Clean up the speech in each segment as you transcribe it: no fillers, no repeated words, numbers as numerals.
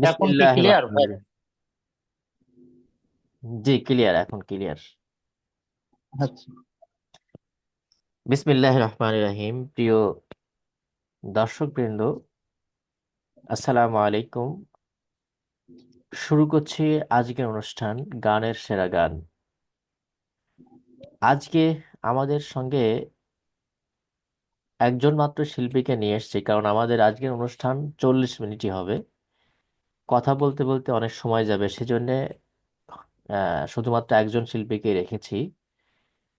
এখন কি বিসমিল্লাহির ক্লিয়ার ভাই? রহমানির রহিম। জি, ক্লিয়ার, এখন ক্লিয়ার। আচ্ছা। বিসমিল্লাহির রহমানির রহিম। প্রিয় দর্শকবৃন্দ, আসসালামু আলাইকুম। শুরু করছি আজকের অনুষ্ঠান, গানের সেরা গান। আজকে আমাদের সঙ্গে একজন মাত্র শিল্পীকে নিয়ে এসেছি, কারণ আমাদের আজকের অনুষ্ঠান 40 মিনিটই হবে। কথা বলতে বলতে অনেক সময় যাবে, সেজন্য শুধুমাত্র একজন শিল্পীকে রেখেছি।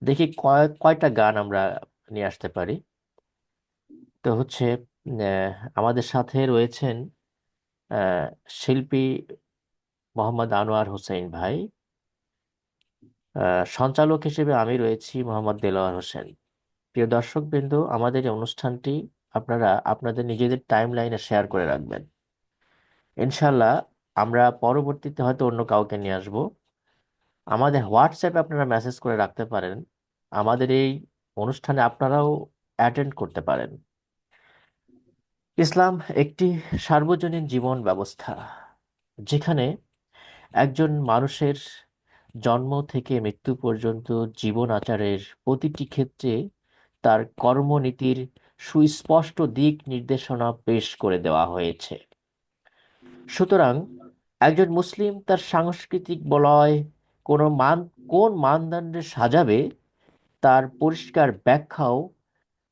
দেখি কয়টা গান আমরা নিয়ে আসতে পারি। তো হচ্ছে, আমাদের সাথে রয়েছেন আহ, শিল্পী মোহাম্মদ আনোয়ার হোসেন ভাই। সঞ্চালক হিসেবে আমি রয়েছি, মোহাম্মদ দেলোয়ার হোসেন। প্রিয় দর্শকবৃন্দ, আমাদের এই অনুষ্ঠানটি আপনারা আপনাদের নিজেদের টাইম লাইনে শেয়ার করে রাখবেন। ইনশাল্লাহ আমরা পরবর্তীতে হয়তো অন্য কাউকে নিয়ে আসব। আমাদের হোয়াটসঅ্যাপে আপনারা মেসেজ করে রাখতে পারেন, আমাদের এই অনুষ্ঠানে আপনারাও অ্যাটেন্ড করতে পারেন। ইসলাম একটি সার্বজনীন জীবন ব্যবস্থা, যেখানে একজন মানুষের জন্ম থেকে মৃত্যু পর্যন্ত জীবন আচারের প্রতিটি ক্ষেত্রে তার কর্মনীতির সুস্পষ্ট দিক নির্দেশনা পেশ করে দেওয়া হয়েছে। সুতরাং একজন মুসলিম তার সাংস্কৃতিক বলয় কোন মান কোন মানদণ্ডে সাজাবে, তার পরিষ্কার ব্যাখ্যাও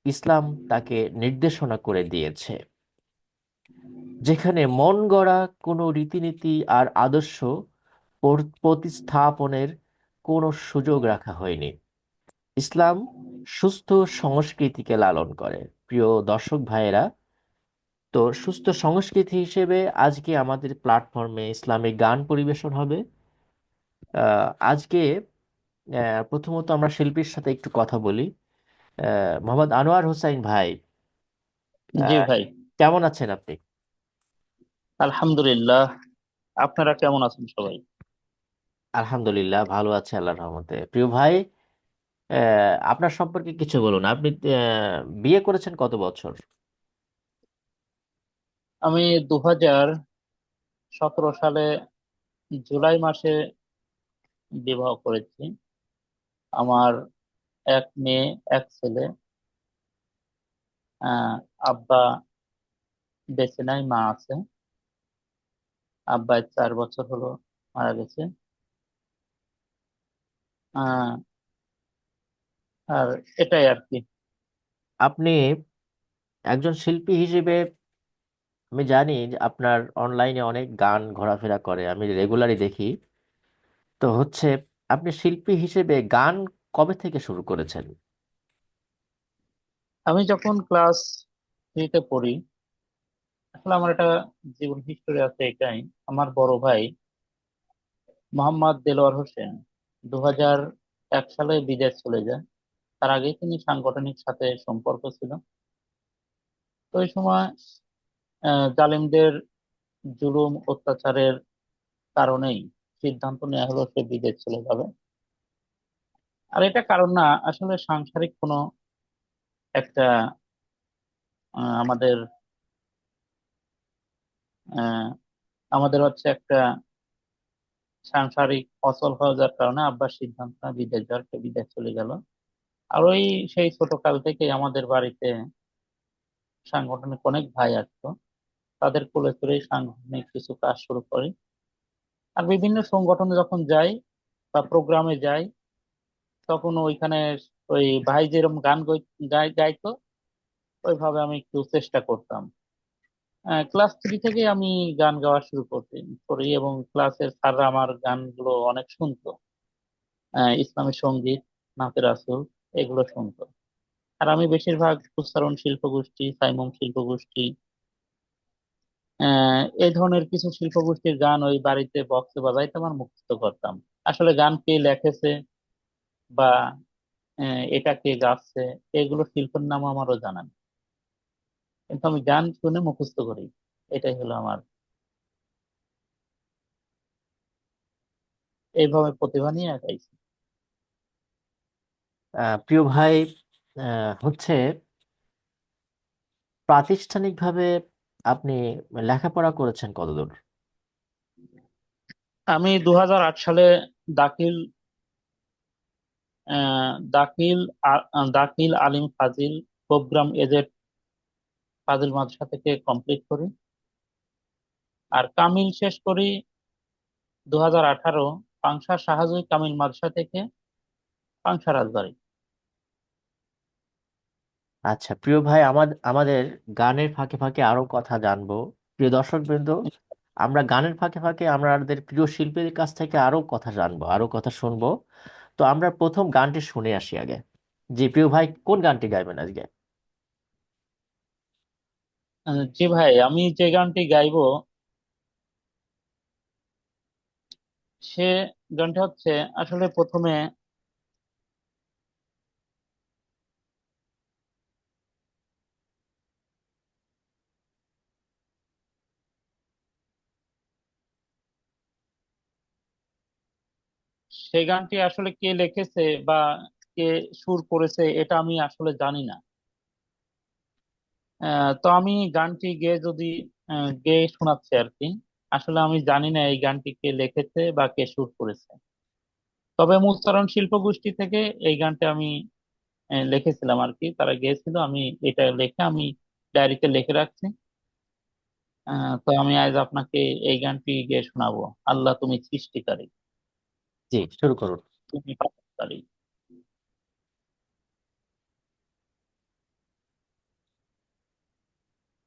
ইসলাম তাকে নির্দেশনা করে দিয়েছে। যেখানে মন গড়া কোনো রীতিনীতি আর আদর্শ প্রতিস্থাপনের কোনো সুযোগ রাখা হয়নি। ইসলাম সুস্থ সংস্কৃতিকে লালন করে। প্রিয় দর্শক ভাইয়েরা, তো সুস্থ সংস্কৃতি হিসেবে আজকে আমাদের প্ল্যাটফর্মে ইসলামিক গান পরিবেশন হবে। আজকে প্রথমত আমরা শিল্পীর সাথে একটু কথা বলি। মোহাম্মদ আনোয়ার হোসাইন ভাই, জি আহ, ভাই। কেমন আছেন আপনি? আলহামদুলিল্লাহ। আপনারা কেমন আছেন সবাই? আলহামদুলিল্লাহ, ভালো আছে আল্লাহর রহমতে। প্রিয় ভাই, আপনার সম্পর্কে কিছু বলুন। আপনি বিয়ে করেছেন কত বছর? আমি 2017 সালে জুলাই মাসে বিবাহ করেছি। আমার এক মেয়ে, এক ছেলে। আহ আব্বা বেঁচে নাই, মা আছে। আব্বা 4 বছর হলো মারা গেছে। আহ আর এটাই আর কি। আপনি একজন শিল্পী হিসেবে, আমি জানি যে আপনার অনলাইনে অনেক গান ঘোরাফেরা করে, আমি রেগুলারই দেখি। তো হচ্ছে, আপনি শিল্পী হিসেবে গান কবে থেকে শুরু করেছেন? আমি যখন ক্লাস 3-তে পড়ি, আসলে আমার একটা জীবন হিস্টোরি আছে এটাই। আমার বড় ভাই মোহাম্মদ দেলোয়ার হোসেন 2001 সালে বিদেশ চলে যায়। তার আগে তিনি সাংগঠনিক সাথে সম্পর্ক ছিল। তো ওই সময় জালিমদের জুলুম অত্যাচারের কারণেই সিদ্ধান্ত নেওয়া হলো সে বিদেশ চলে যাবে। আর এটা কারণ না, আসলে সাংসারিক কোনো একটা আমাদের আহ, আমাদের হচ্ছে একটা সাংসারিক অচল হয়ে যাওয়ার কারণে আব্বার সিদ্ধান্ত নেয় বিদেশ যাওয়ার, সে বিদেশ চলে গেল। আর ওই সেই ছোট কাল থেকে আমাদের বাড়িতে সাংগঠনিক অনেক ভাই আসতো, তাদের কোলে করে সাংগঠনিক কিছু কাজ শুরু করি। আর বিভিন্ন সংগঠনে যখন যাই বা প্রোগ্রামে যাই, তখন ওইখানে ওই ভাই যেরকম গান গাইতো, ওইভাবে আমি একটু চেষ্টা করতাম। ক্লাস 3 থেকে আমি গান গাওয়া শুরু করি এবং ক্লাসের স্যাররা আমার গানগুলো অনেক শুনতো। ইসলামী সঙ্গীত, নাতের রাসূল, এগুলো শুনতো। আর আমি বেশিরভাগ উচ্চারণ শিল্প গোষ্ঠী, সাইমম শিল্প গোষ্ঠী, এই ধরনের কিছু শিল্প গোষ্ঠীর গান ওই বাড়িতে বক্সে বাজাইতাম আর মুখস্থ করতাম। আসলে গান কে লেখেছে বা এটা কে গাচ্ছে, এগুলো শিল্পের নাম আমারও জানা নেই। কিন্তু আমি গান শুনে মুখস্থ করি, এটাই হলো আমার। এইভাবে প্রতিভা নিয়ে আগাইছি। প্রিয় ভাই, হচ্ছে প্রাতিষ্ঠানিকভাবে আপনি লেখাপড়া করেছেন কতদূর? আমি 2008 সালে দাখিল দাখিল আলিম ফাজিল প্রোগ্রাম এজেড ফাজিল মাদ্রাসা থেকে কমপ্লিট করি। আর কামিল শেষ করি 2018 পাংশা শাহজাই কামিল মাদ্রাসা থেকে, পাংশা রাজবাড়ী। আচ্ছা প্রিয় ভাই, আমাদের গানের ফাঁকে ফাঁকে আরো কথা জানবো। প্রিয় দর্শকবৃন্দ, আমরা গানের ফাঁকে ফাঁকে আমাদের প্রিয় শিল্পীদের কাছ থেকে আরো কথা জানবো, আরো কথা শুনবো। তো আমরা প্রথম গানটি শুনে আসি আগে। জি প্রিয় ভাই, কোন গানটি গাইবেন আজকে? জি ভাই, আমি যে গানটি গাইবো সে গানটা হচ্ছে, আসলে প্রথমে সে গানটি আসলে কে লিখেছে বা কে সুর করেছে এটা আমি আসলে জানি না। তো আমি গানটি গেয়ে যদি গেয়ে শোনাচ্ছি আর কি। আসলে আমি জানি না এই গানটি কে লিখেছে বা কে সুর করেছে। তবে মুস্তারণ শিল্প গোষ্ঠী থেকে এই গানটা আমি লিখেছিলাম আর কি, তারা গেয়েছিল, আমি এটা লেখে আমি ডায়েরিতে লিখে রাখছি। তো আমি আজ আপনাকে এই গানটি গেয়ে শোনাবো। আল্লাহ তুমি সৃষ্টিকারী, জি, শুরু করুন। তুমি পালনকারী।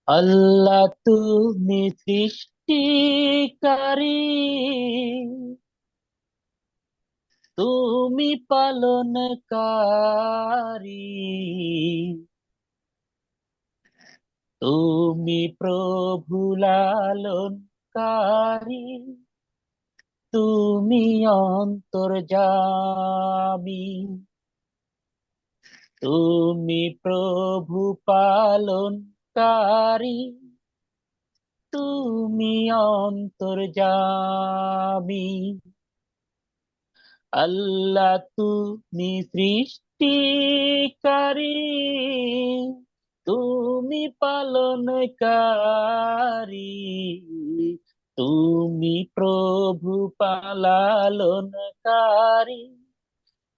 আল্লাহ তুমি সৃষ্টিকারী, তুমি পালনকারী, তুমি প্রভু লালনকারী, তুমি অন্তর্যামী, তুমি প্রভু পালনকারী, তুমি অন্তর্যামী। আল্লাহ তুমি সৃষ্টিকারী, তুমি পালনকারী, তুমি প্রভু পালনকারী,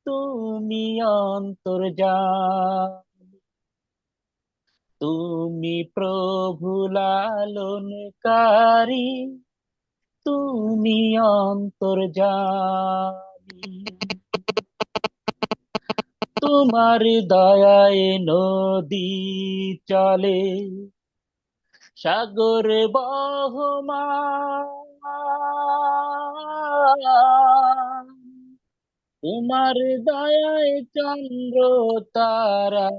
তুমি অন্তর্যামী, তুমি প্রভু লালনকারী, তুমি অন্তর্যামী। তোমার দয়ায় নদী চলে, সাগর বহমান, তোমার দয়ায় চন্দ্র তারা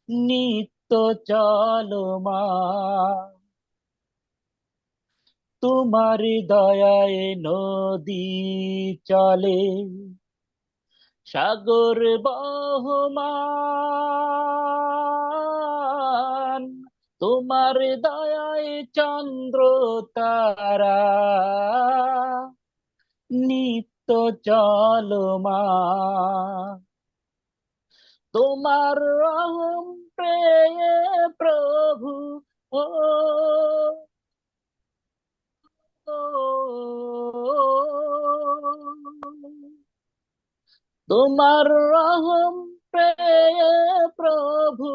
নিত্য চলমান। তোমার দয়ায় নদী চলে, সাগর বহমান, তোমার দয়ায় চন্দ্র তারা নিত্য চলমান। তোমার রহম প্রেয়ে প্রভু, ও তোমার রহম পেয়ে প্রভু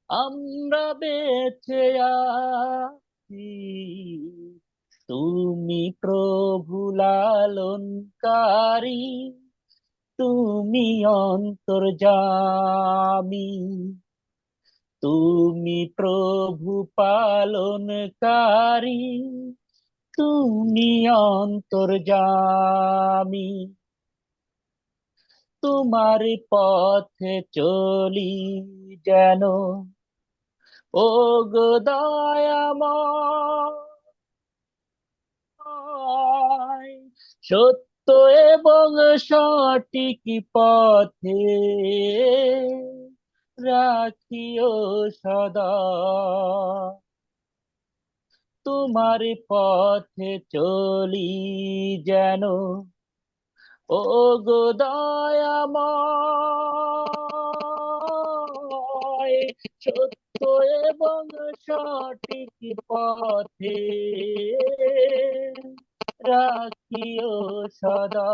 আমরা বেঁচে আছি। তুমি প্রভু লালনকারী, তুমি অন্তর্যামী, তুমি প্রভু পালনকারী, তুমি অন্তর্যামী। তোমার পথে চলি যেন, ও গো দয়াময়, সত্য এবং সঠিক পথে রাখিও সদা। তোমার পথে চলি যেন, ও গো দয়াময়, এবং সঠিক পথে রাখিও সদা।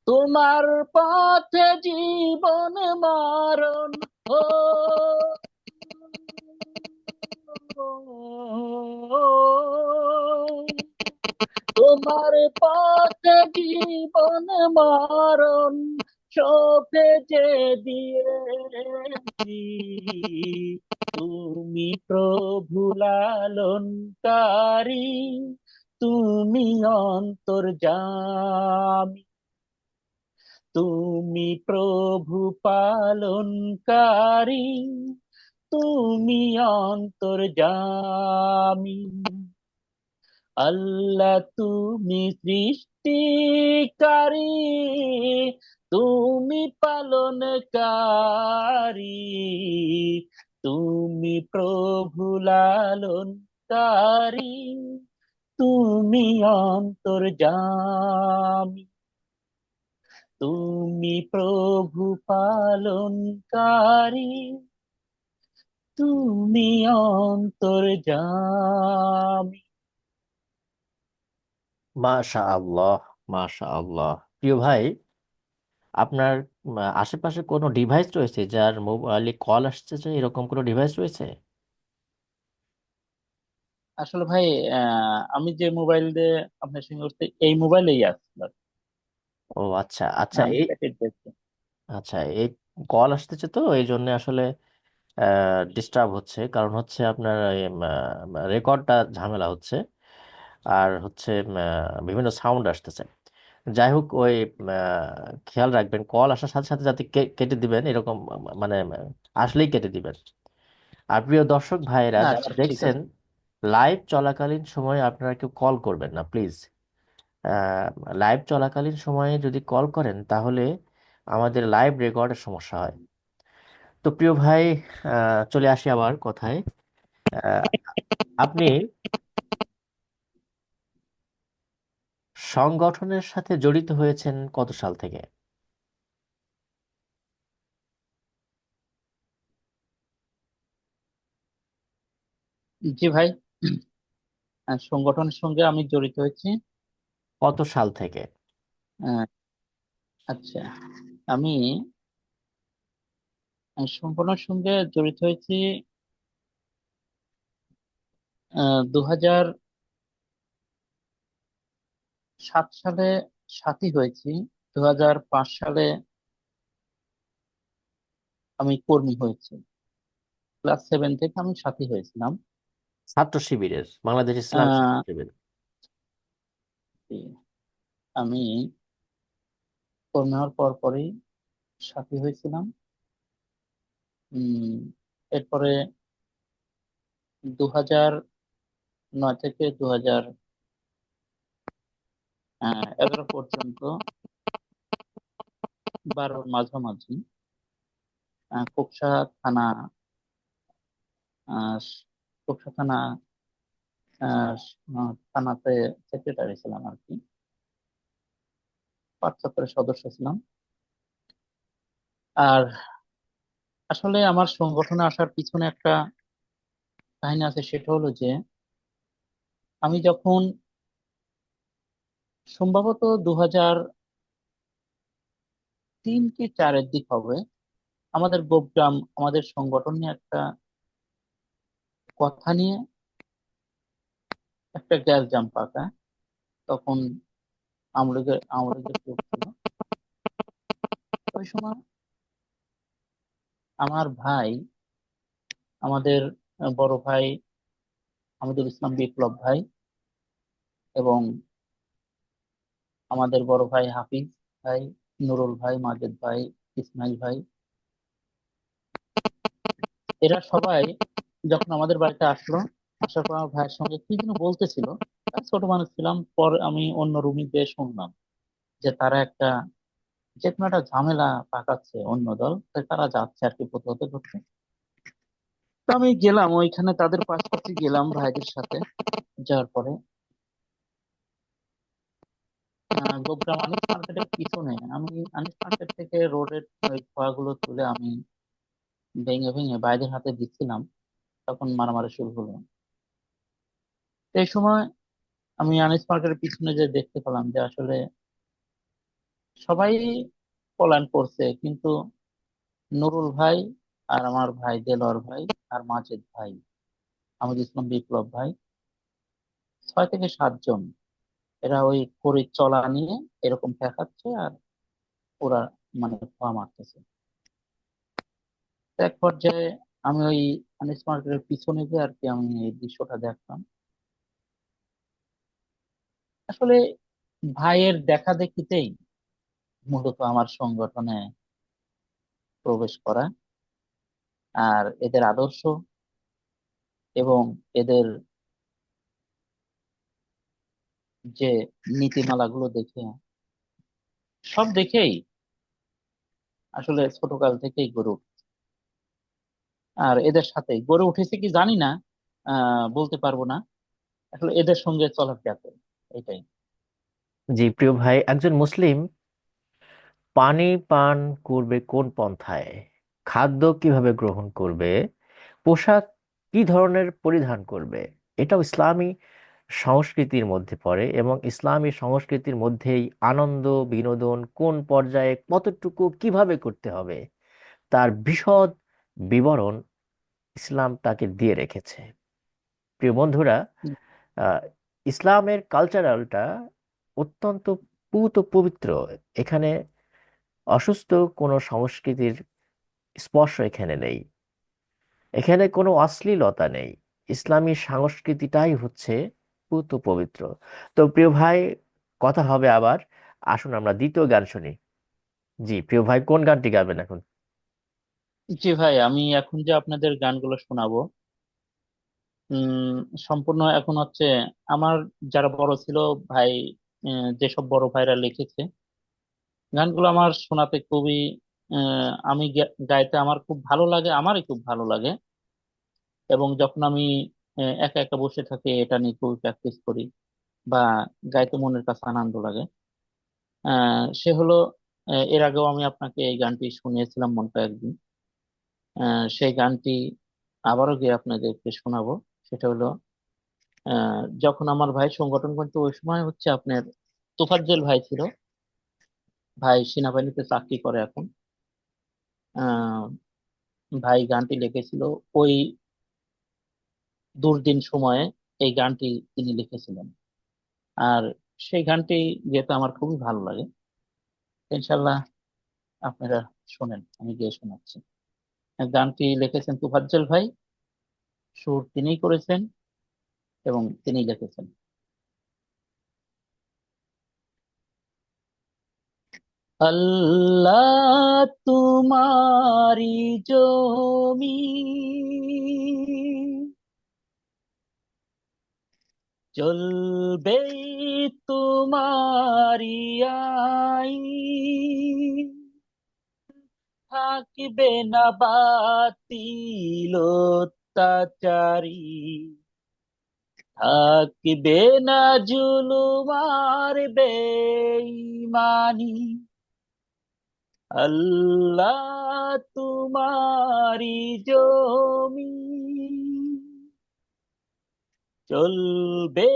তোমার পথে জীবন মরণ ও তোমার পথে জীবন মরণ সপে যে দিয়েছি। তুমি প্রভু লালনকারী, তুমি অন্তর্যামী, তুমি প্রভু পালনকারী, তুমি অন্তর্যামী। আল্লাহ তুমি সৃষ্টিকারী, তুমি পালনকারী, তুমি প্রভু লালনকারী, তুমি অন্তর্যামী, তুমি প্রভু পালনকারী, তুমি অন্তর্যামী। মাশা আল্লাহ, মাশা আল্লাহ। প্রিয় ভাই, আপনার আশেপাশে কোনো ডিভাইস রয়েছে যার মোবাইলে কল আসতেছে, এরকম কোনো ডিভাইস রয়েছে? আসলে ভাই, আমি যে মোবাইল দিয়ে আপনার সঙ্গে করতে, এই মোবাইলেই আসছিল। ও আচ্ছা আচ্ছা, আমি এই প্যাকেট দেখছি। আচ্ছা, এই কল আসতেছে তো এই জন্য আসলে ডিস্টার্ব হচ্ছে, কারণ হচ্ছে আপনার রেকর্ডটা ঝামেলা হচ্ছে, আর হচ্ছে বিভিন্ন সাউন্ড আসতেছে। যাই হোক, ওই খেয়াল রাখবেন কল আসার সাথে সাথে যাতে কেটে দিবেন, এরকম মানে আসলেই কেটে দিবেন। আর প্রিয় দর্শক ভাইয়েরা যারা আচ্ছা, ঠিক দেখছেন, আছে। লাইভ চলাকালীন সময়ে আপনারা কেউ কল করবেন না প্লিজ। লাইভ চলাকালীন সময়ে যদি কল করেন তাহলে আমাদের লাইভ রেকর্ডের সমস্যা হয়। তো প্রিয় ভাই, চলে আসি আবার কথায়। আহ, আপনি সংগঠনের সাথে জড়িত হয়েছেন কত সাল থেকে? জি ভাই, সংগঠনের সঙ্গে আমি জড়িত হয়েছি। কত সাল থেকে? আহ, আচ্ছা, আমি সংগঠনের সঙ্গে জড়িত হয়েছি 2007 সালে সাথী হয়েছি। 2005 সালে আমি কর্মী হয়েছি। ক্লাস 7 থেকে আমি সাথী হয়েছিলাম। ছাত্র শিবিরের, বাংলাদেশ ইসলামী ছাত্র আহ, শিবির। আমি কর্মী হওয়ার পর পরই সাথী হয়েছিলাম। উম, এরপরে 2009 থেকে 2011 পর্যন্ত, 12 মাঝামাঝি, কোকসা থানা, আহ, কোকসা থানা, আহ, থানাতে সেক্রেটারি ছিলাম আর কি। 75 সদস্য ছিলাম। আর আসলে আমার সংগঠনে আসার পিছনে একটা কাহিনী আছে, সেটা হলো যে আমি যখন সম্ভবত 2003 কি 2004 দিক হবে, আমাদের গোপগ্রাম আমাদের সংগঠন নিয়ে একটা কথা নিয়ে একটা গ্যালজাম পাকা। তখন আওয়ামী লীগের কেউ ছিল। ওই সময় আমার ভাই, আমাদের বড় ভাই আমিদুল ইসলাম বিপ্লব ভাই, এবং আমাদের বড় ভাই হাফিজ ভাই, নুরুল ভাই, মাজেদ ভাই, ইসমাইল ভাই, এরা সবাই যখন আমাদের বাড়িতে আসলো, আসার পর আমার ভাইয়ের সঙ্গে কি যেন বলতেছিল। আমি ছোট মানুষ ছিলাম, পর আমি অন্য রুমে গিয়ে শুনলাম যে তারা যে কোনো একটা ঝামেলা পাকাচ্ছে অন্য দল, তাই তারা যাচ্ছে আর কি প্রতিহত করতে। তো আমি গেলাম ওইখানে, তাদের পাশাপাশি গেলাম ভাইদের সাথে। যাওয়ার পরে গোগ্রাম আনিস মার্কেটের পিছনে আমি আনিস মার্কেট থেকে রোডের ওই খোয়াগুলো তুলে আমি ভেঙে ভেঙে বাইরের হাতে দিচ্ছিলাম, তখন মারামারি শুরু হলো। তো এই সময় আমি আনিস মার্কেটের পিছনে যে দেখতে পেলাম যে আসলে সবাই পলায়ন করছে, কিন্তু নুরুল ভাই আর আমার ভাই দেলোয়ার ভাই আর মাজেদ ভাই, আমি ইসলাম বিপ্লব ভাই, 6 থেকে 7 জন, এরা ওই কড়ির চলা নিয়ে এরকম দেখাচ্ছে আর ওরা মানে ধোয়া মারতেছে। তো এক পর্যায়ে আমি ওই আনিস মার্কেটের পিছনে গিয়ে আর কি আমি এই দৃশ্যটা দেখলাম। আসলে ভাইয়ের দেখা দেখিতেই মূলত আমার সংগঠনে প্রবেশ করা, আর এদের আদর্শ এবং এদের যে নীতিমালাগুলো দেখে, সব দেখেই আসলে ছোটকাল থেকেই গড়ে উঠেছে। আর এদের সাথে গড়ে উঠেছে কি জানি না, বলতে পারবো না, আসলে এদের সঙ্গে চলাফেরা করে, এটাই। জি প্রিয় ভাই, একজন মুসলিম পানি পান করবে কোন পন্থায়, খাদ্য কিভাবে গ্রহণ করবে, পোশাক কি ধরনের পরিধান করবে, এটাও ইসলামী সংস্কৃতির মধ্যে পড়ে। এবং ইসলামী সংস্কৃতির মধ্যেই আনন্দ বিনোদন কোন পর্যায়ে কতটুকু কিভাবে করতে হবে তার বিশদ বিবরণ ইসলাম তাকে দিয়ে রেখেছে। প্রিয় বন্ধুরা, আহ, ইসলামের কালচারালটা অত্যন্ত পুত পবিত্র। এখানে অসুস্থ কোনো সংস্কৃতির স্পর্শ এখানে নেই, এখানে কোনো অশ্লীলতা নেই। ইসলামী সংস্কৃতিটাই হচ্ছে পুত পবিত্র। তো প্রিয় ভাই, কথা হবে আবার, আসুন আমরা দ্বিতীয় গান শুনি। জি প্রিয় ভাই, কোন গানটি গাবেন এখন? জি ভাই, আমি এখন যে আপনাদের গানগুলো শোনাবো, সম্পূর্ণ এখন হচ্ছে আমার যারা বড় ছিল ভাই, যেসব বড় ভাইরা লিখেছে গানগুলো আমার শোনাতে খুবই, আমি গাইতে আমার খুব ভালো লাগে, আমারই খুব ভালো লাগে। এবং যখন আমি একা একা বসে থাকি এটা নিয়ে খুবই প্র্যাকটিস করি বা গাইতে মনের কাছে আনন্দ লাগে। সে হলো, এর আগেও আমি আপনাকে এই গানটি শুনিয়েছিলাম মনটা একদিন। সেই গানটি আবারও গিয়ে আপনাদেরকে শোনাবো। সেটা হলো, যখন আমার ভাই সংগঠন করতে ওই সময় হচ্ছে আপনার তোফাজ্জল ভাই ছিল, ভাই সেনাবাহিনীতে চাকরি করে এখন। আহ ভাই গানটি লিখেছিল ওই দুর্দিন সময়ে, এই গানটি তিনি লিখেছিলেন। আর সেই গানটি যেহেতু আমার খুবই ভালো লাগে, ইনশাল্লাহ আপনারা শোনেন, আমি গিয়ে শোনাচ্ছি। গানটি লিখেছেন তোফাজ্জল ভাই, সুর তিনিই করেছেন এবং তিনিই লিখেছেন। আল্লাহ তোমারি জমি, চলবে তোমারি আইন, থাকিবে না বাতিল অত্যাচারী, থাকিবে না জুলুম আর বেঈমানি। আল্লাহ তোমারি জমি, চলবে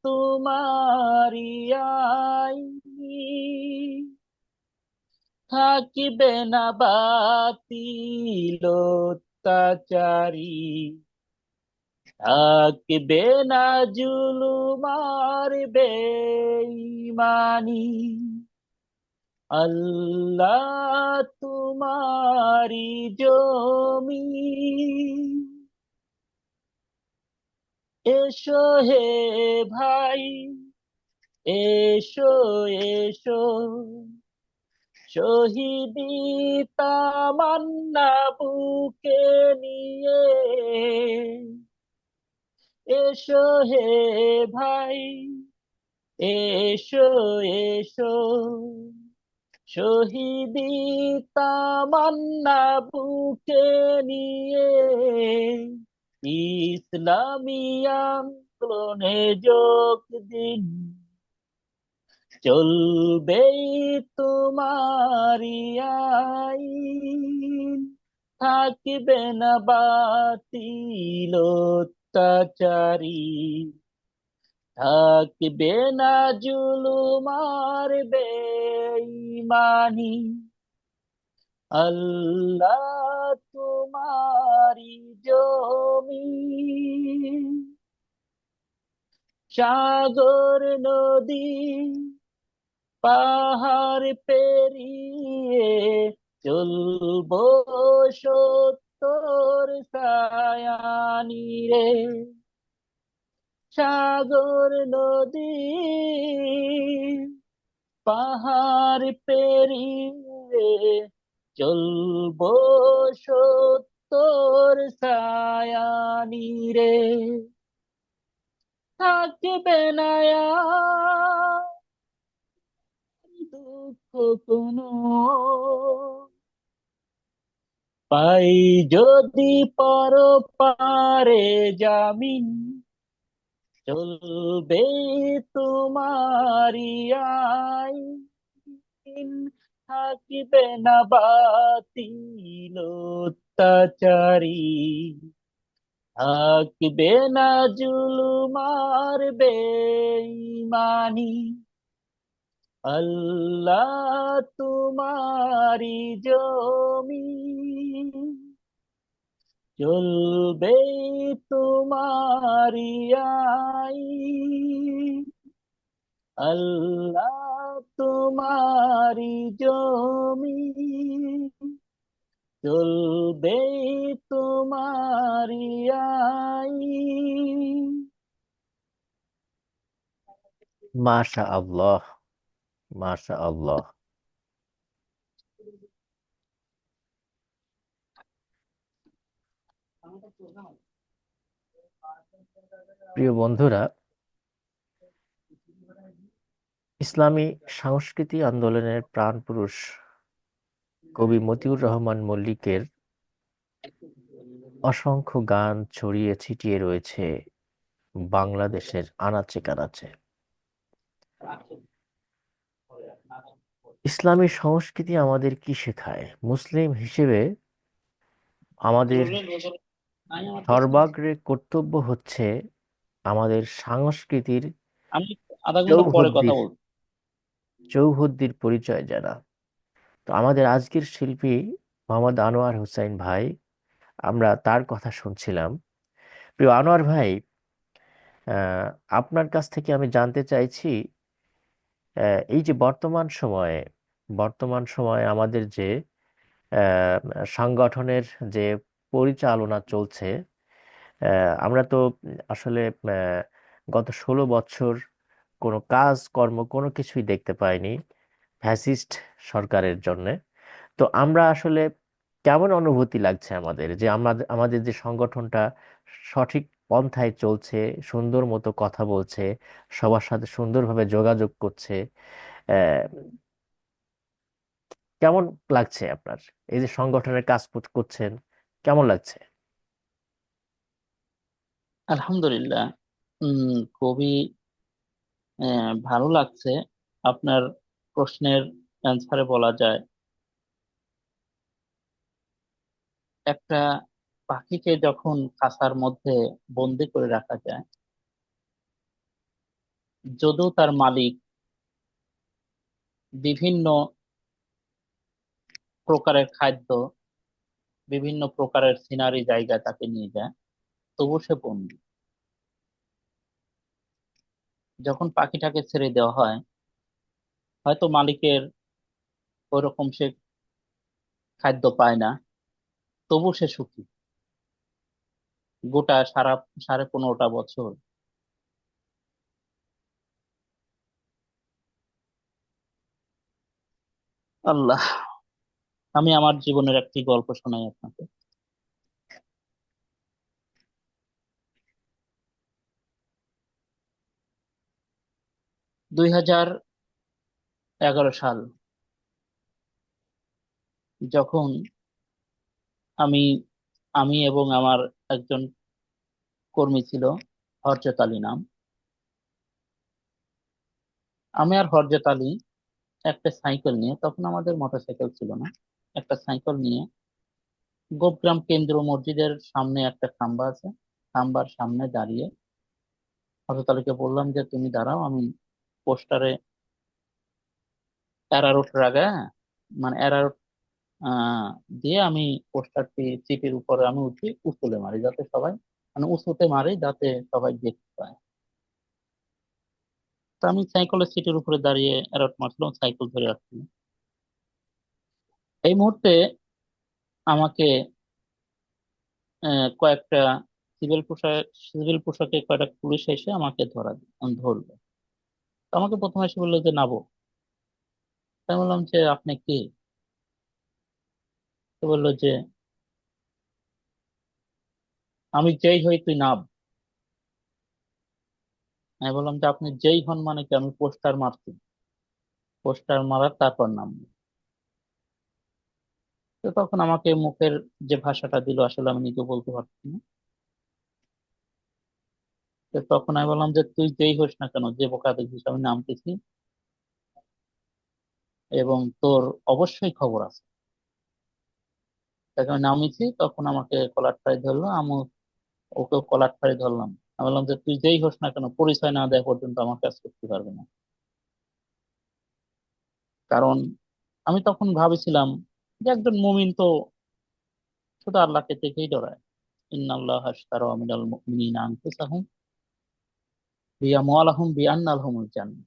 তোমারি আইন, থাকিবে না বাতিল অত্যাচারী, থাকবে না জুলুম আর বেঈমানি। আল্লাহ তোমারি জমি, এসো হে ভাই, এসো এসো, শহীদি তামান্না বুকে নিয়ে, এসো হে ভাই, এসো এসো, শহীদি তামান্না বুকে নিয়ে, ইসলামী আন্দোলনে যোগ দিন, চলবে তোমারি আইন, থাকবে না বাতিল অত্যাচারী, থাকবে না জুলুম আর বেঈমানি। আল্লাহ তোমারি জমিন, সাগর নদী পাহাড় পেরিয়ে চলবো সত্যর ছায়ানি রে। সাগর নদী পাহাড় পেরিয়ে চলবো সত্যর ছায়ানি রে। থাকবে না আর দুঃখ কোনো, পাই যদি পরপারে জামিন, চলবে তোমারি আইন, থাকিবে না বাতিল অত্যাচারী, থাকবে না জুলুম আর বেঈমানি। আল্লাহ তোমারি জমিন, চলবে তোমারি আইন। আল্লাহ তোমারি জমিন, চলবে তোমারি আইন। মাশা আল্লাহ, মাশা আল্লাহ। প্রিয় বন্ধুরা, ইসলামী সংস্কৃতি আন্দোলনের প্রাণপুরুষ কবি মতিউর রহমান মল্লিকের অসংখ্য গান ছড়িয়ে ছিটিয়ে রয়েছে বাংলাদেশের আনাচে কানাচে। ইসলামী সংস্কৃতি আমাদের কি শেখায়? মুসলিম হিসেবে আমাদের সর্বাগ্রে কর্তব্য হচ্ছে আমাদের সংস্কৃতির আমি আধা ঘন্টা পরে কথা চৌহদ্দির বলবো। চৌহদ্দির পরিচয় জানা। তো আমাদের আজকের শিল্পী মোহাম্মদ আনোয়ার হোসেন ভাই, আমরা তার কথা শুনছিলাম। প্রিয় আনোয়ার ভাই, আহ, আপনার কাছ থেকে আমি জানতে চাইছি, এই যে বর্তমান সময়ে আমাদের যে আহ, সাংগঠনের যে পরিচালনা চলছে, আমরা তো আসলে গত 16 বছর কোনো কাজ কর্ম কোনো কিছুই দেখতে পাইনি ফ্যাসিস্ট সরকারের জন্য। তো আমরা আসলে কেমন অনুভূতি লাগছে আমাদের যে আমাদের আমাদের যে সংগঠনটা সঠিক পন্থায় চলছে, সুন্দর মতো কথা বলছে, সবার সাথে সুন্দরভাবে যোগাযোগ করছে, আহ, কেমন লাগছে আপনার? এই যে সংগঠনের কাজ করছেন, কেমন লাগছে? আলহামদুলিল্লাহ। খুবই ভালো লাগছে। আপনার প্রশ্নের অ্যান্সারে বলা যায়, একটা পাখিকে যখন খাঁচার মধ্যে বন্দি করে রাখা যায়, যদিও তার মালিক বিভিন্ন প্রকারের খাদ্য, বিভিন্ন প্রকারের সিনারি জায়গায় তাকে নিয়ে যায়, তবু সে বন্দি। যখন পাখিটাকে ছেড়ে দেওয়া হয়, হয়তো মালিকের ওইরকম সে খাদ্য পায় না, তবু সে সুখী। গোটা 15.5 বছর আল্লাহ। আমি আমার জীবনের একটি গল্প শোনাই আপনাকে। 2011 সাল, যখন আমি আমি এবং আমার একজন কর্মী ছিল, হরজত আলী নাম। আমি আর হরজত আলী একটা সাইকেল নিয়ে, তখন আমাদের মোটরসাইকেল ছিল না, একটা সাইকেল নিয়ে গোপগ্রাম কেন্দ্র মসজিদের সামনে একটা খাম্বা আছে, খাম্বার সামনে দাঁড়িয়ে হযরত আলীকে বললাম যে তুমি দাঁড়াও, আমি পোস্টারে অ্যারারুট রাগা, মানে অ্যারারুট আহ দিয়ে আমি পোস্টারটি চিপির উপরে আমি উঁচুতে মারি যাতে সবাই, মানে উঁচুতে মারি যাতে সবাই দেখতে পায়। তো আমি সাইকেলের সিটের উপরে দাঁড়িয়ে অ্যারারুট মারছিলাম, সাইকেল ধরে রাখছিলাম। এই মুহূর্তে আমাকে কয়েকটা সিভিল পোশাকে কয়েকটা পুলিশ এসে আমাকে ধরলো। তো আমাকে প্রথমে এসে বললো যে নাবো। তাই বললাম যে আপনি কে? তো বললো যে আমি যেই হই তুই নাব। আমি বললাম যে আপনি যেই হন মানে কি, আমি পোস্টার মারছি, পোস্টার মারার তারপর নামবো। তো তখন আমাকে মুখের যে ভাষাটা দিল আসলে আমি নিজে বলতে পারছি না। তো তখন আমি বললাম যে তুই যেই হোস না কেন, যে বোকা দেখিস আমি নামতেছি, এবং তোর অবশ্যই খবর আছে। তাকে আমি নামিয়েছি, তখন আমাকে কলার ফাড়ি ধরলো, আমি ওকে কলার ফাড়ি ধরলাম। আমি বললাম যে তুই যেই হোস না কেন, পরিচয় না দেওয়া পর্যন্ত আমার কাজ করতে পারবে না। কারণ আমি তখন ভাবেছিলাম যে একজন মুমিন তো শুধু আল্লাহকে দেখেই ডরায়। ইন্নাল্লাহ আশতারা মিনাল মুমিনিনা আনফুসাহুম বিআমওয়ালিহিম বিআন্না লাহুমুল জান্নাহ।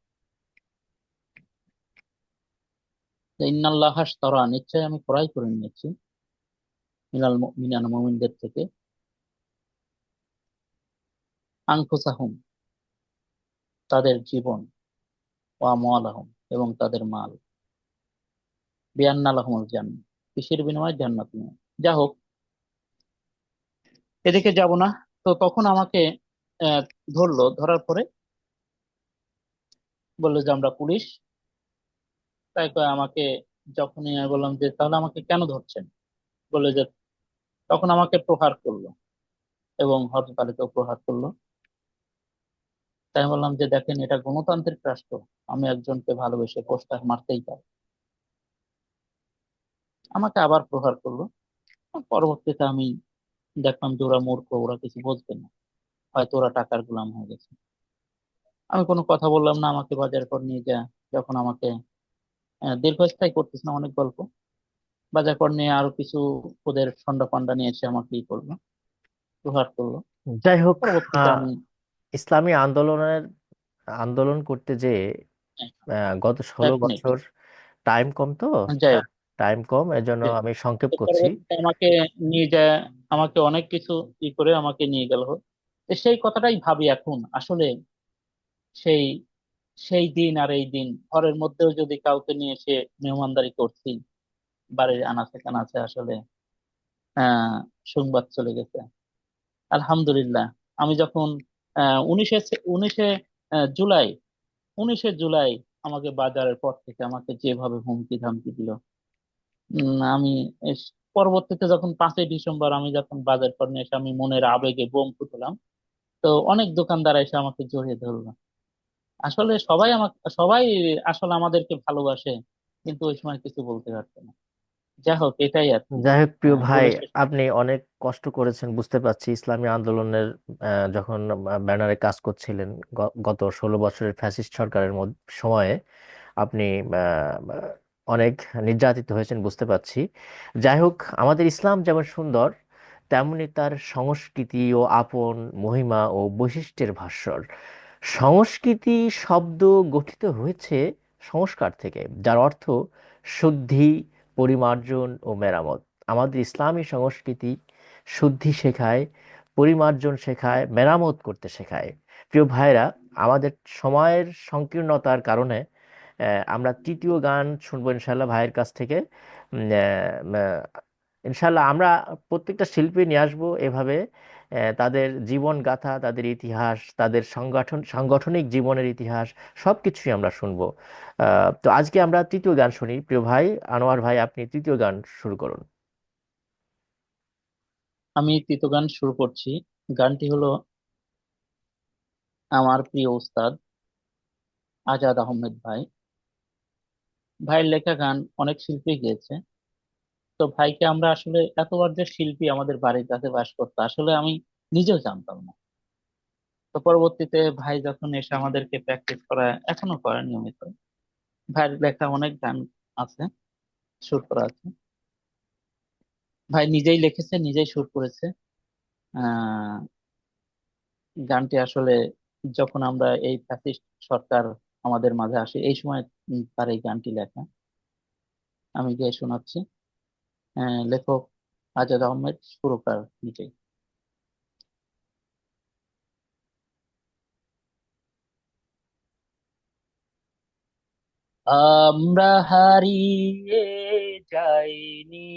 যে ইন্নাল্লাহ আশতারা, নিশ্চয় আমি ক্রয় করে নিয়েছি, মিনাল মুমিনিনা, মুমিনদের থেকে, আনফুসাহুম, তাদের জীবন, ওয়া আমওয়ালাহুম, এবং তাদের মাল, বিআন্না লাহুমুল জান্নাহ, কিসের বিনিময়ে? জান্নাত নিয়ে। যা হোক, এদিকে যাব না। তো তখন আমাকে আহ, ধরলো, ধরার পরে বললো যে আমরা পুলিশ। তাই কয় আমাকে, যখনই আমি বললাম যে তাহলে আমাকে কেন ধরছেন, বললো যে, তখন আমাকে প্রহার করলো এবং হযরত আলীকেও প্রহার করলো। তাই আমি বললাম যে দেখেন, এটা গণতান্ত্রিক রাষ্ট্র, আমি একজনকে ভালোবেসে পোস্টার মারতেই পারি। আমাকে আবার প্রহার করলো। পরবর্তীতে আমি দেখলাম যে ওরা মূর্খ, ওরা কিছু বুঝবে না, হয়তো ওরা টাকার গোলাম হয়ে গেছে। আমি কোনো কথা বললাম না। আমাকে বাজার পর নিয়ে যা, যখন আমাকে দীর্ঘস্থায়ী করতেছে না, অনেক গল্প, বাজার পর নিয়ে আরো কিছু ওদের সন্ডা পান্ডা নিয়ে এসে আমাকে ই করলো, প্রহার করলো। যাই হোক, পরবর্তীতে আহ, আমি ইসলামী আন্দোলন করতে যে হ্যাঁ, গত ষোলো এক মিনিট, বছর, টাইম কম তো, যাই হোক, টাইম কম, এজন্য যে আমি সংক্ষেপ তো করছি। পরবর্তীতে আমাকে নিয়ে যায়, আমাকে অনেক কিছু ই করে আমাকে নিয়ে গেল। তো সেই কথাটাই ভাবি এখন আসলে, সেই সেই দিন আর এই দিন, ঘরের মধ্যেও যদি কাউকে নিয়ে এসে মেহমানদারি করছি, বাড়ির আনাচে কানাচে আসলে আহ সংবাদ চলে গেছে। আলহামদুলিল্লাহ। আমি যখন উনিশে উনিশে জুলাই, 19 জুলাই আমাকে বাজারের পর থেকে আমাকে যেভাবে হুমকি ধামকি দিল, আমি পরবর্তীতে যখন 5ই ডিসেম্বর আমি যখন বাজার পর নিয়ে এসে আমি মনের আবেগে বোম ফুটলাম, তো অনেক দোকানদার এসে আমাকে জড়িয়ে ধরলো। আসলে সবাই আসলে আমাদেরকে ভালোবাসে, কিন্তু ওই সময় কিছু বলতে পারতো না। যাই হোক, এটাই আর কি। যাই হোক প্রিয় ভাই, বলে শেষ করতে আপনি অনেক কষ্ট করেছেন বুঝতে পারছি ইসলামী আন্দোলনের, যখন ব্যানারে কাজ করছিলেন গত 16 বছরের ফ্যাসিস্ট সরকারের সময়ে আপনি অনেক নির্যাতিত হয়েছেন বুঝতে পারছি। যাই হোক, আমাদের ইসলাম যেমন সুন্দর, তেমনি তার সংস্কৃতি ও আপন মহিমা ও বৈশিষ্ট্যের ভাস্বর। সংস্কৃতি শব্দ গঠিত হয়েছে সংস্কার থেকে, যার অর্থ শুদ্ধি, পরিমার্জন ও মেরামত। আমাদের ইসলামী সংস্কৃতি শুদ্ধি শেখায়, পরিমার্জন শেখায়, মেরামত করতে শেখায়। প্রিয় ভাইরা, আমাদের সময়ের সংকীর্ণতার কারণে আমরা তৃতীয় গান শুনবো ইনশাল্লাহ ভাইয়ের কাছ থেকে। ইনশাল্লাহ আমরা প্রত্যেকটা শিল্পী নিয়ে আসবো এভাবে, তাদের জীবন গাথা, তাদের ইতিহাস, তাদের সাংগঠনিক জীবনের ইতিহাস, সবকিছুই আমরা শুনবো। তো আজকে আমরা তৃতীয় গান শুনি। প্রিয় ভাই আনোয়ার ভাই, আপনি তৃতীয় গান শুরু করুন। আমি তৃতীয় গান শুরু করছি। গানটি হলো আমার প্রিয় উস্তাদ আজাদ আহমেদ ভাই। ভাইয়ের লেখা গান অনেক শিল্পী গেয়েছে। তো ভাইকে আমরা আসলে এতবার যে শিল্পী আমাদের বাড়ির কাছে বাস করতো আসলে আমি নিজেও জানতাম না। তো পরবর্তীতে ভাই যখন এসে আমাদেরকে প্র্যাকটিস করা, এখনো করে নিয়মিত। ভাইয়ের লেখা অনেক গান আছে, সুর করা আছে। ভাই নিজেই লিখেছে, নিজেই সুর করেছে। আহ গানটি আসলে যখন আমরা এই ফ্যাসিস্ট সরকার আমাদের মাঝে আসে এই সময় তার এই গানটি লেখা। আমি গিয়ে শোনাচ্ছি। লেখক আজাদ আহমেদ, সুরকার নিজেই। আমরা হারিয়ে যাইনি,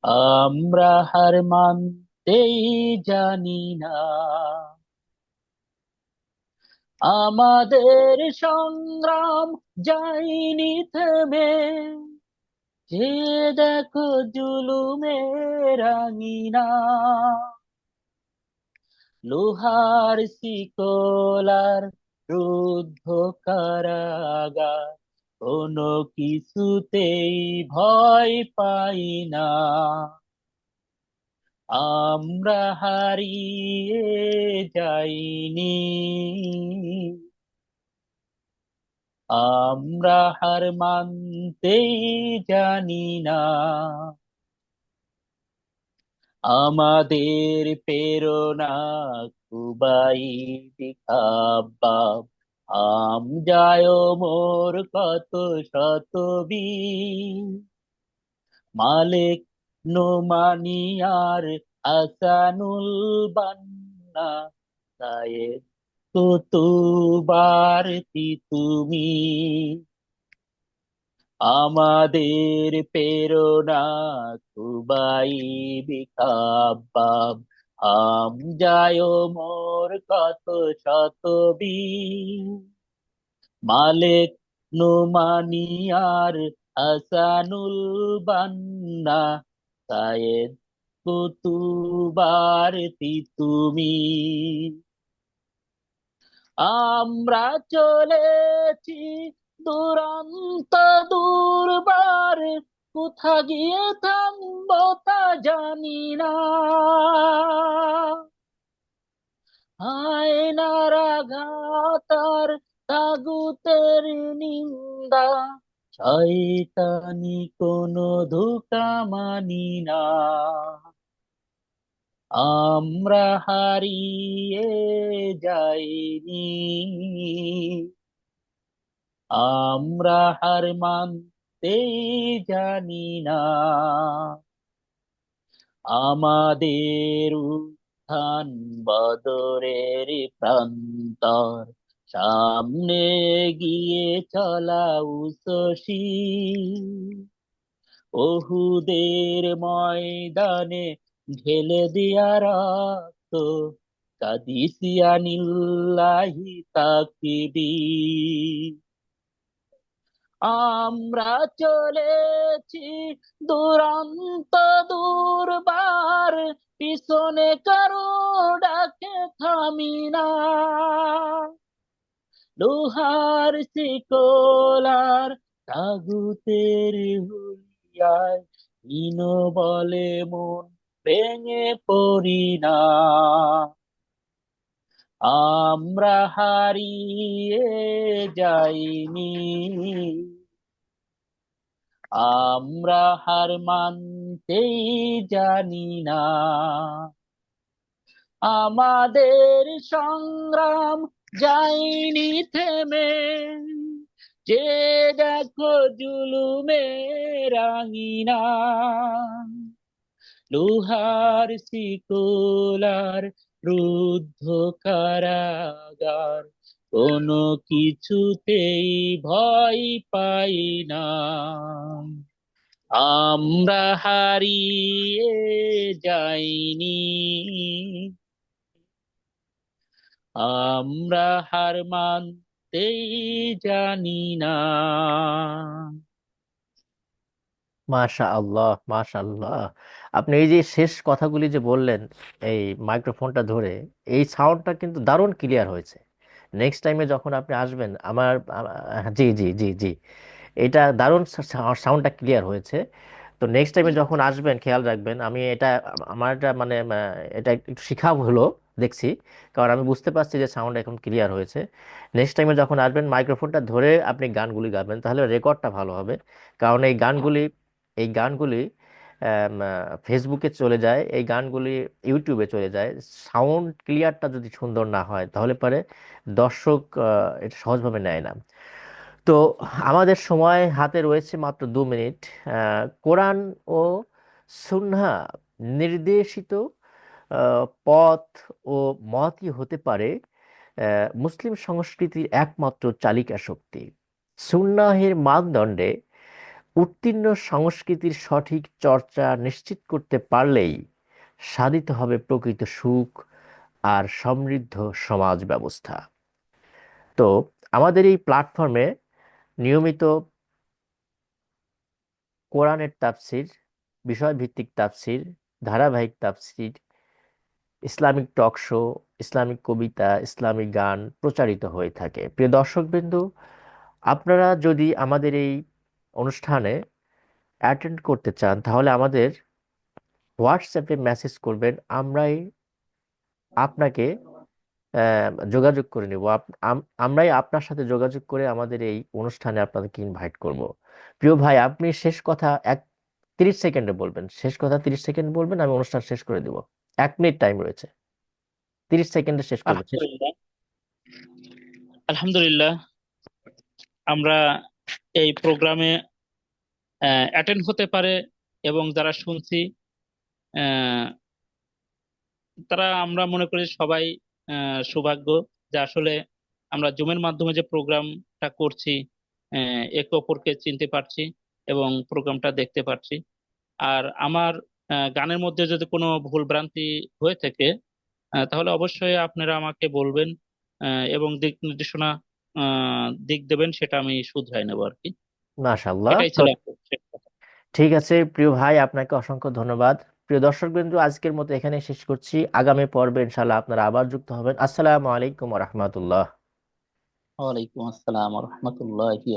আমরা হার মানতেই জানি না, আমাদের সংগ্রাম যায়নি থেমে, যে দেখো জুলুমের রাঙিনা, লোহার শিকলার রুদ্ধ কারাগার, কোনো কিছুতেই ভয় পাই না, আমরা হারিয়ে যাইনি, আমরা হার মানতেই জানি না, আমাদের প্রেরণা কুবাইদি খাব্বাব, যায় মোর কত শত বীর, মালিক নোমানিয়ার হাসানুল বান্না, সায়েদ কুতুবার তুমি, আমাদের প্রেরণা খুবাইবি খাব্বাব, যায় মোর কত শত বীর, মালিক নোমানিয়ার হাসানুল বান্না, সায়েদ কুতুবার তুমি, আমরা চলেছি দুরন্ত দুর্বার, কোথা গিয়ে থামবো তা জানি না, আয়নার আঘাত আর তাগুতের নিন্দা, শয়তানি কোনো ধোঁকা মানি না, আমরা হারিয়ে যাইনি, আমরা হার মানতেই জানি না, আমাদের উত্থান বদরের প্রান্তর, সামনে গিয়ে চলা উষসী, ওহুদের ময়দানে ঢেলে দিয়া রক্ত, কাদিসিয়ানিল্লাহি তাকবীর, আমরা চলেছি দুরন্ত দুর্বার, পিছনে কারো ডাকে থামি না, লোহার শিকলার তাগুতের হুলিয়ায় হীন বলে মন ভেঙে পড়ি না, আমরা হারিয়ে যাইনি, আমরা হার মানতেই জানি না, আমাদের সংগ্রাম যায়নি থেমে, যে দেখো জুলুমের রাঙিনা, লোহার শিকলার রুদ্ধ কারাগার, কোনো কিছুতেই ভয় পাই না, আমরা হারিয়ে যাইনি, আমরা হার মানতেই জানি না। মাশা আল্লাহ, মাশা আল্লাহ। আপনি এই যে শেষ কথাগুলি যে বললেন এই মাইক্রোফোনটা ধরে, এই সাউন্ডটা কিন্তু দারুণ ক্লিয়ার হয়েছে। নেক্সট টাইমে যখন আপনি আসবেন জি জি জি জি, এটা দারুণ সাউন্ডটা ক্লিয়ার হয়েছে। তো নেক্সট টাইমে যখন আসবেন খেয়াল রাখবেন। আমি এটা আমার এটা মানে এটা একটু শিখাও হলো দেখছি, কারণ আমি বুঝতে পারছি যে সাউন্ড এখন ক্লিয়ার হয়েছে। নেক্সট টাইমে যখন আসবেন মাইক্রোফোনটা ধরে আপনি গানগুলি গাবেন, তাহলে রেকর্ডটা ভালো হবে। কারণ এই গানগুলি ফেসবুকে চলে যায়, এই গানগুলি ইউটিউবে চলে যায়। সাউন্ড ক্লিয়ারটা যদি সুন্দর না হয় তাহলে পরে দর্শক এটা সহজভাবে নেয় না। তো আমাদের সময় হাতে রয়েছে মাত্র 2 মিনিট। কোরআন ও সুন্নাহ নির্দেশিত পথ ও মতই হতে পারে মুসলিম সংস্কৃতির একমাত্র চালিকা শক্তি। সুন্নাহের মানদণ্ডে উত্তীর্ণ সংস্কৃতির সঠিক চর্চা নিশ্চিত করতে পারলেই সাধিত হবে প্রকৃত সুখ আর সমৃদ্ধ সমাজ ব্যবস্থা। তো আমাদের এই প্ল্যাটফর্মে নিয়মিত কোরআনের তাফসির, বিষয়ভিত্তিক তাফসির, ধারাবাহিক তাফসির, ইসলামিক টক শো, ইসলামিক কবিতা, ইসলামিক গান প্রচারিত হয়ে থাকে। প্রিয় দর্শকবৃন্দ, আপনারা যদি আমাদের এই অনুষ্ঠানে অ্যাটেন্ড করতে চান তাহলে আমাদের হোয়াটসঅ্যাপে মেসেজ করবেন। আমরাই আপনাকে যোগাযোগ করে নেব। আমরাই আপনার সাথে যোগাযোগ করে আমাদের এই অনুষ্ঠানে আপনাদেরকে ইনভাইট করব। প্রিয় ভাই, আপনি শেষ কথা 30 সেকেন্ডে বলবেন। শেষ কথা 30 সেকেন্ড বলবেন, আমি অনুষ্ঠান শেষ করে দিব। 1 মিনিট টাইম রয়েছে, 30 সেকেন্ডে শেষ করবেন। শেষ। আলহামদুলিল্লাহ। আলহামদুলিল্লাহ, আমরা এই প্রোগ্রামে অ্যাটেন্ড হতে পারে এবং যারা শুনছি, আহ, তারা আমরা মনে করি সবাই সৌভাগ্য যে আসলে আমরা জুমের মাধ্যমে যে প্রোগ্রামটা করছি, একে অপরকে চিনতে পারছি এবং প্রোগ্রামটা দেখতে পারছি। আর আমার গানের মধ্যে যদি কোনো ভুল ভ্রান্তি হয়ে থাকে, তাহলে অবশ্যই আপনারা আমাকে বলবেন এবং দিক নির্দেশনা দিক দেবেন, সেটা আমি শুধরাই নেবো আর কি। মাশাআল্লাহ। এটাই তো ছিল আমার শেষ কথা। ঠিক আছে প্রিয় ভাই, আপনাকে অসংখ্য ধন্যবাদ। প্রিয় দর্শকবৃন্দ, আজকের মতো এখানে শেষ করছি। আগামী পর্বে ইনশাআল্লাহ আপনারা আবার যুক্ত হবেন। আসসালামু আলাইকুম ওয়া রাহমাতুল্লাহ। ওয়ালাইকুম আসসালাম রহমতুল্লাহি